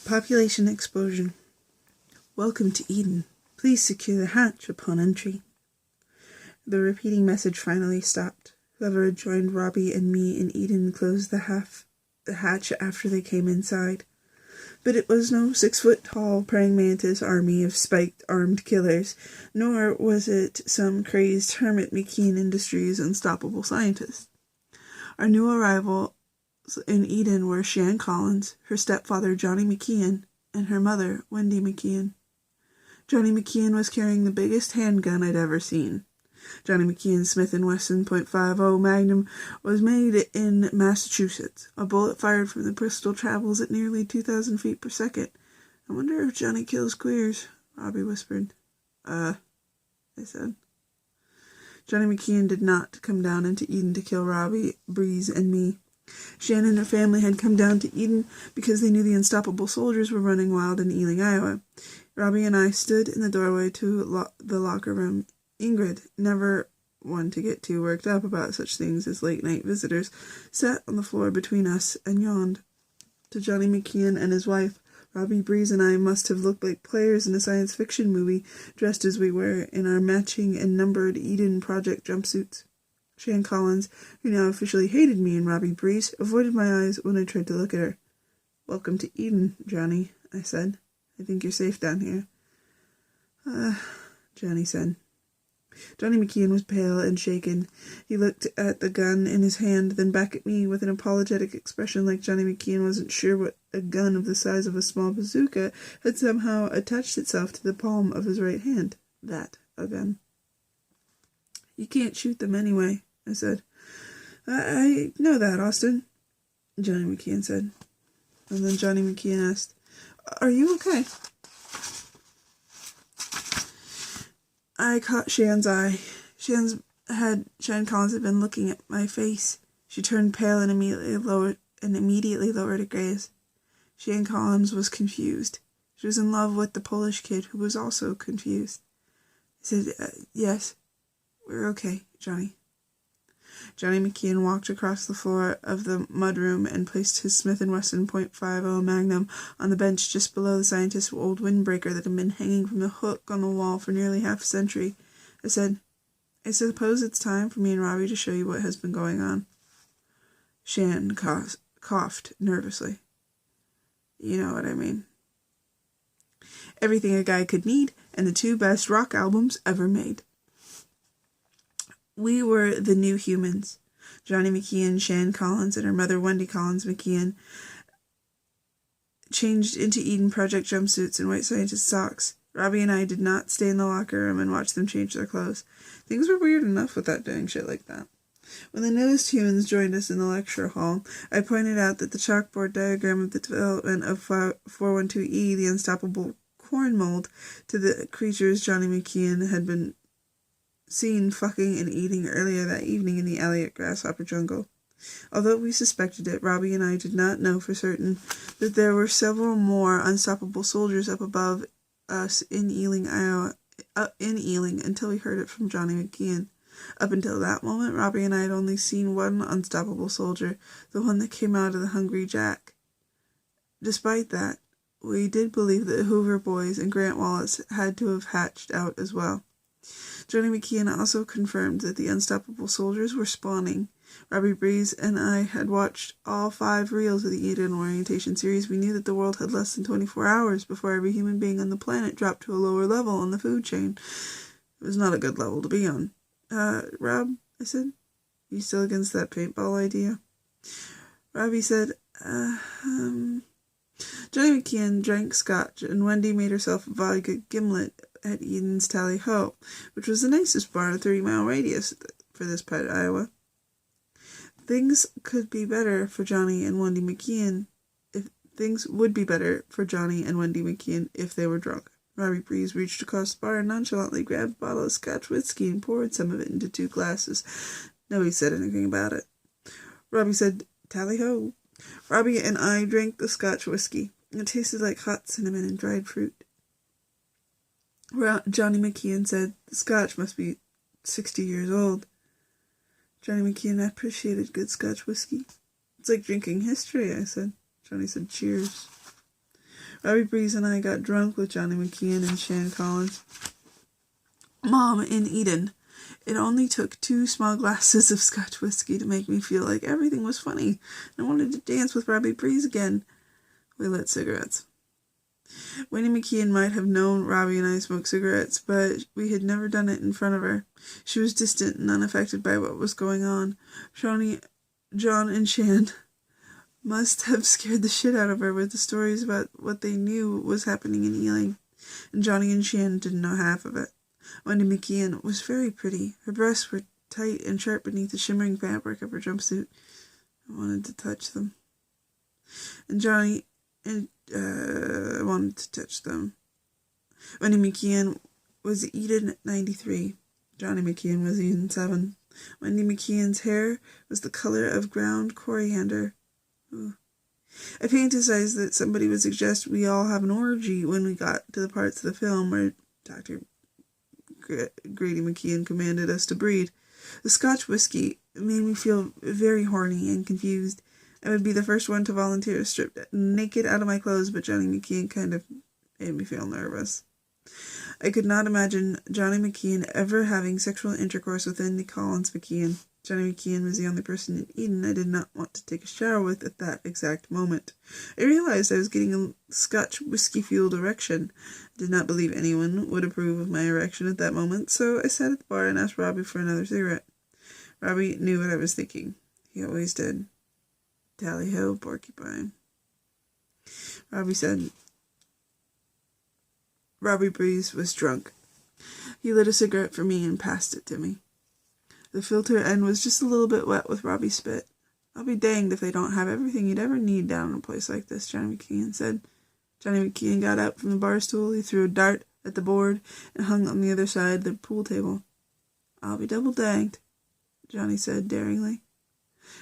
Population explosion. Welcome to Eden. Please secure the hatch upon entry. The repeating message finally stopped. Whoever had joined Robbie and me in Eden closed the hatch after they came inside. But it was no 6-foot-tall praying mantis army of spiked armed killers, nor was it some crazed Hermit McKean Industries unstoppable scientist. Our new arrivals in Eden were Shan Collins, her stepfather Johnny McKeon, and her mother Wendy McKeon. Johnny McKeon was carrying the biggest handgun I'd ever seen. Johnny McKeon's Smith & Wesson .50 Magnum was made in Massachusetts. A bullet fired from the pistol travels at nearly 2,000 feet per second. I wonder if Johnny kills queers, Robbie whispered. I said. Johnny McKeon did not come down into Eden to kill Robbie, Breeze, and me. Shan and her family had come down to Eden because they knew the unstoppable soldiers were running wild in Ealing, Iowa. Robbie and I stood in the doorway to the locker room. Ingrid, never one to get too worked up about such things as late-night visitors, sat on the floor between us and yawned. To Johnny McKeon and his wife, Robbie, Breeze, and I must have looked like players in a science fiction movie, dressed as we were in our matching and numbered Eden Project jumpsuits. Shan Collins, who now officially hated me and Robbie Breeze, avoided my eyes when I tried to look at her. "Welcome to Eden, Johnny," I said. "I think you're safe down here." Johnny said. Johnny McKeon was pale and shaken. He looked at the gun in his hand, then back at me with an apologetic expression like Johnny McKeon wasn't sure what a gun of the size of a small bazooka had somehow attached itself to the palm of his right hand. That a gun. "You can't shoot them anyway," I said. I know that, Austin," Johnny McKeon said. And then Johnny McKeon asked, "Are you okay?" I caught Shan's eye. Shan Collins had been looking at my face. She turned pale and immediately lowered a gaze. Shan Collins was confused. She was in love with the Polish kid, who was also confused. I said, "Yes, we're okay, Johnny." Johnny McKeon walked across the floor of the mudroom and placed his Smith & Wesson .50 Magnum on the bench just below the scientist's old windbreaker that had been hanging from the hook on the wall for nearly half a century. I said, "I suppose it's time for me and Robbie to show you what has been going on." Shan coughed nervously. "You know what I mean. Everything a guy could need, and the 2 best rock albums ever made." We were the new humans. Johnny McKeon, Shan Collins, and her mother Wendy Collins McKeon changed into Eden Project jumpsuits and white scientist socks. Robbie and I did not stay in the locker room and watch them change their clothes. Things were weird enough without doing shit like that. When the newest humans joined us in the lecture hall, I pointed out that the chalkboard diagram of the development of 412E, the unstoppable corn mold, to the creatures Johnny McKeon had been seen fucking and eating earlier that evening in the alley at Grasshopper Jungle. Although we suspected it, Robbie and I did not know for certain that there were several more unstoppable soldiers up above us in Ealing, Iowa, until we heard it from Johnny McKeon. Up until that moment, Robbie and I had only seen one unstoppable soldier, the one that came out of the Hungry Jack. Despite that, we did believe that the Hoover boys and Grant Wallace had to have hatched out as well. Johnny McKeon also confirmed that the unstoppable soldiers were spawning. Robbie, Breeze, and I had watched all 5 reels of the Eden orientation series. We knew that the world had less than 24 hours before every human being on the planet dropped to a lower level on the food chain. It was not a good level to be on. "Rob," I said, "you still against that paintball idea?" Robbie said, Johnny McKeon drank scotch, and Wendy made herself a vodka gimlet at Eden's Tally-Ho, which was the nicest bar in a 30-mile radius for this part of Iowa. Things would be better for Johnny and Wendy McKeon if they were drunk. Robbie Breeze reached across the bar and nonchalantly grabbed a bottle of Scotch whiskey and poured some of it into 2 glasses. Nobody said anything about it. Robbie said, "Tally-ho." Robbie and I drank the Scotch whiskey. It tasted like hot cinnamon and dried fruit. Johnny McKeon said, "The Scotch must be 60 years old." Johnny McKeon appreciated good Scotch whiskey. "It's like drinking history," I said. Johnny said, "Cheers." Robbie Breeze and I got drunk with Johnny McKeon and Shan Collins. Mom, in Eden, it only took 2 small glasses of Scotch whiskey to make me feel like everything was funny. I wanted to dance with Robbie Breeze again. We lit cigarettes. Wendy McKeon might have known Robbie and I smoked cigarettes, but we had never done it in front of her. She was distant and unaffected by what was going on. John and Shan must have scared the shit out of her with the stories about what they knew was happening in Ealing, and Johnny and Shan didn't know half of it. Wendy McKeon was very pretty. Her breasts were tight and sharp beneath the shimmering fabric of her jumpsuit. I wanted to touch them. And Johnny wanted to touch them. Wendy McKeon was Eden 93. Johnny McKeon was Eden 7. Wendy McKeon's hair was the color of ground coriander. Ooh. I fantasized that somebody would suggest we all have an orgy when we got to the parts of the film where Dr. Grady McKeon commanded us to breed. The Scotch whiskey made me feel very horny and confused. I would be the first one to volunteer to strip naked out of my clothes, but Johnny McKeon kind of made me feel nervous. I could not imagine Johnny McKeon ever having sexual intercourse with Andy Collins McKeon. Johnny McKeon was the only person in Eden I did not want to take a shower with at that exact moment. I realized I was getting a Scotch whiskey-fueled erection. I did not believe anyone would approve of my erection at that moment, so I sat at the bar and asked Robbie for another cigarette. Robbie knew what I was thinking. He always did. Tally-ho, porcupine. Robbie said. Robbie Breeze was drunk. He lit a cigarette for me and passed it to me. The filter end was just a little bit wet with Robbie's spit. I'll be danged if they don't have everything you'd ever need down in a place like this, Johnny McKeon said. Johnny McKeon got up from the bar stool. He threw a dart at the board and hung on the other side of the pool table. I'll be double danged, Johnny said daringly.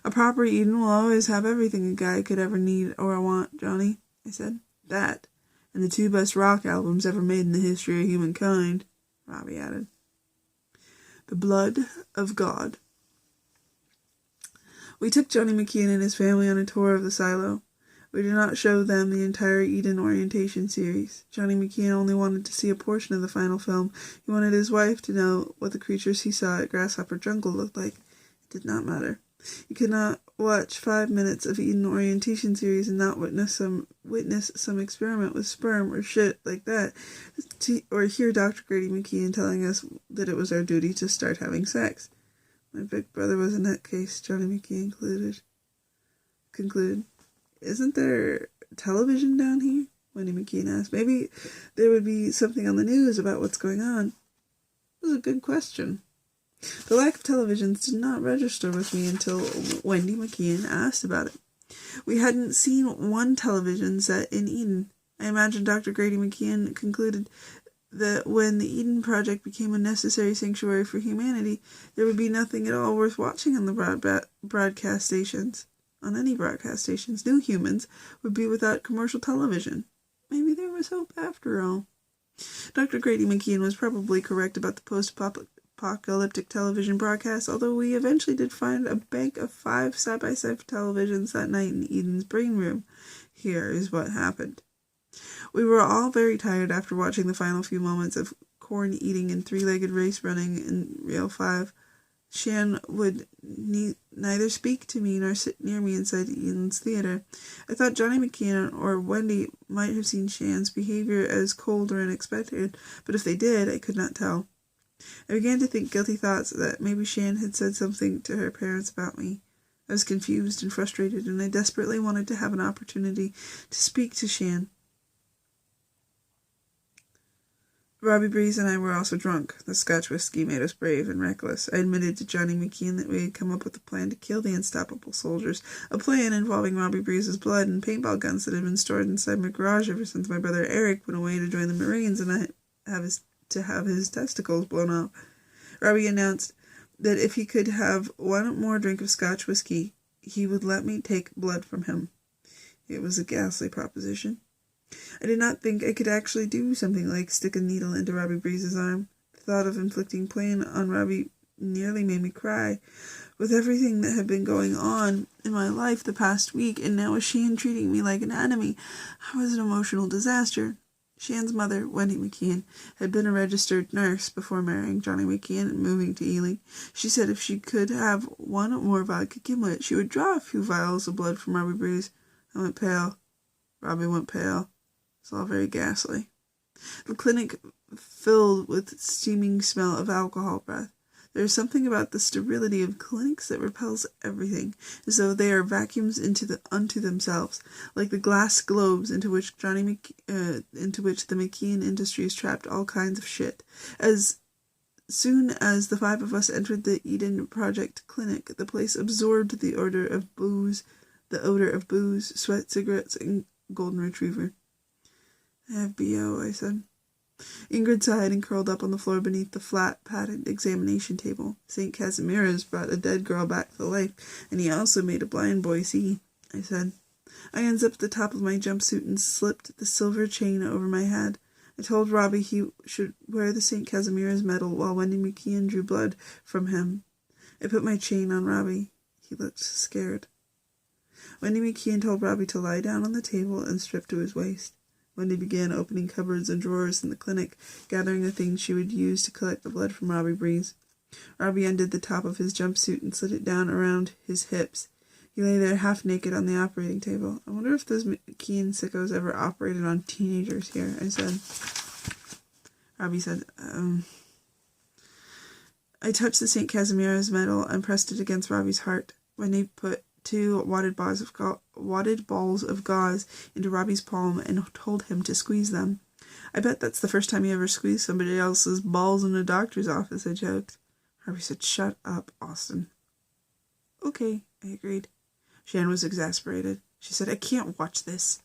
A proper Eden will always have everything a guy could ever need or want, Johnny, I said. That, and the 2 best rock albums ever made in the history of humankind, Robbie added. The Blood of God. We took Johnny McKeon and his family on a tour of the silo. We did not show them the entire Eden orientation series. Johnny McKeon only wanted to see a portion of the final film. He wanted his wife to know what the creatures he saw at Grasshopper Jungle looked like. It did not matter. You could not watch 5 minutes of Eden orientation series and not witness some experiment with sperm or shit like that, or hear Dr. Grady McKeon telling us that it was our duty to start having sex. My big brother was in that case, Johnny McKeon concluded. Isn't there television down here? Wendy McKeon asked. Maybe there would be something on the news about what's going on. It was a good question. The lack of televisions did not register with me until Wendy McKeon asked about it. We hadn't seen one television set in Eden. I imagine Dr. Grady McKeon concluded that when the Eden Project became a necessary sanctuary for humanity, there would be nothing at all worth watching on the broadcast stations. On any broadcast stations, new humans would be without commercial television. Maybe there was hope after all. Dr. Grady McKeon was probably correct about the post-apocalyptic television broadcasts, although we eventually did find a bank of 5 side-by-side televisions that night in Eden's brain room. Here is what happened. We were all very tired after watching the final few moments of corn eating and 3-legged race running in Reel 5. Shan would neither speak to me nor sit near me inside Eden's theater. I thought Johnny McKeon or Wendy might have seen Shan's behavior as cold or unexpected, but if they did, I could not tell. I began to think guilty thoughts that maybe Shan had said something to her parents about me. I was confused and frustrated, and I desperately wanted to have an opportunity to speak to Shan. Robbie Breeze and I were also drunk. The Scotch whiskey made us brave and reckless. I admitted to Johnny McKeon that we had come up with a plan to kill the unstoppable soldiers, a plan involving Robbie Breeze's blood and paintball guns that had been stored inside my garage ever since my brother Eric went away to join the Marines and I have his testicles blown off. Robbie announced that if he could have one more drink of Scotch whiskey, he would let me take blood from him. It was a ghastly proposition. I did not think I could actually do something like stick a needle into Robbie Breeze's arm. The thought of inflicting pain on Robbie nearly made me cry. with everything that had been going on in my life the past week, and now with Shan treating me like an enemy, I was an emotional disaster. Shan's mother, Wendy McKeon, had been a registered nurse before marrying Johnny McKeon and moving to Ely. She said if she could have one more vodka gimlet, she would draw a few vials of blood from Robbie Breeze. I went pale. Robbie went pale. It's all very ghastly. The clinic filled with steaming smell of alcohol breath. There is something about the sterility of clinics that repels everything, as though they are vacuums unto themselves, like the glass globes into which the McKeon Industries trapped all kinds of shit. As soon as the 5 of us entered the Eden Project clinic, the place absorbed the odor of booze, sweat, cigarettes, and golden retriever. I have BO, I said. Ingrid sighed and curled up on the floor beneath the flat, padded examination table. St. Casimiro's brought a dead girl back to life, and he also made a blind boy see, I said. I unzipped the top of my jumpsuit and slipped the silver chain over my head. I told Robbie he should wear the St. Casimiro's medal while Wendy McKeon drew blood from him. I put my chain on Robbie. He looked scared. Wendy McKeon told Robbie to lie down on the table and strip to his waist. Wendy began opening cupboards and drawers in the clinic, gathering the things she would use to collect the blood from Robbie Breeze. Robbie undid the top of his jumpsuit and slid it down around his hips. He lay there half naked on the operating table. I wonder if those McKeon sickos ever operated on teenagers here, I said. Robbie said, I touched the St. Casimiro's medal and pressed it against Robbie's heart. Wendy put 2 wadded balls of gauze into Robbie's palm and told him to squeeze them. I bet that's the first time you ever squeezed somebody else's balls in a doctor's office, I joked. Robbie said, shut up, Austin. Okay, I agreed. Shan was exasperated. She said, I can't watch this.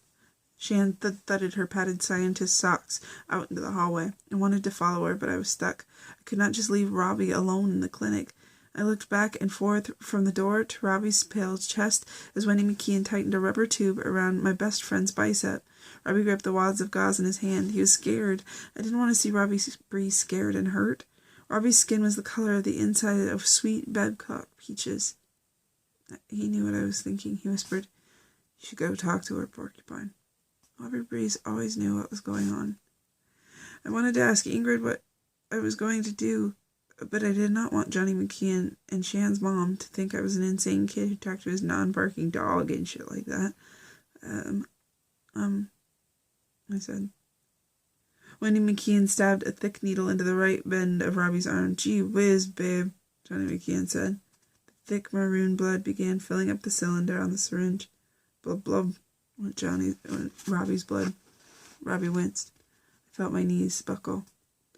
Shan thudded her padded scientist socks out into the hallway. I wanted to follow her, but I was stuck. I could not just leave Robbie alone in the clinic. I looked back and forth from the door to Robbie's pale chest as Wendy McKeon tightened a rubber tube around my best friend's bicep. Robbie gripped the wads of gauze in his hand. He was scared. I didn't want to see Robbie Breeze scared and hurt. Robbie's skin was the color of the inside of sweet Babcock peaches. He knew what I was thinking. He whispered, You should go talk to her, Porcupine. Robbie Breeze always knew what was going on. I wanted to ask Ingrid what I was going to do, but I did not want Johnny McKeon and Shan's mom to think I was an insane kid who talked to his non-barking dog and shit like that. I said. Wendy McKeon stabbed a thick needle into the right bend of Robbie's arm. Gee whiz, babe, Johnny McKeon said. The thick maroon blood began filling up the cylinder on the syringe. Blub blub went Robbie's blood. Robbie winced. I felt my knees buckle.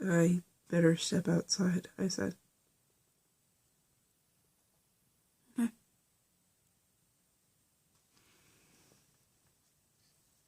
I better step outside, I said.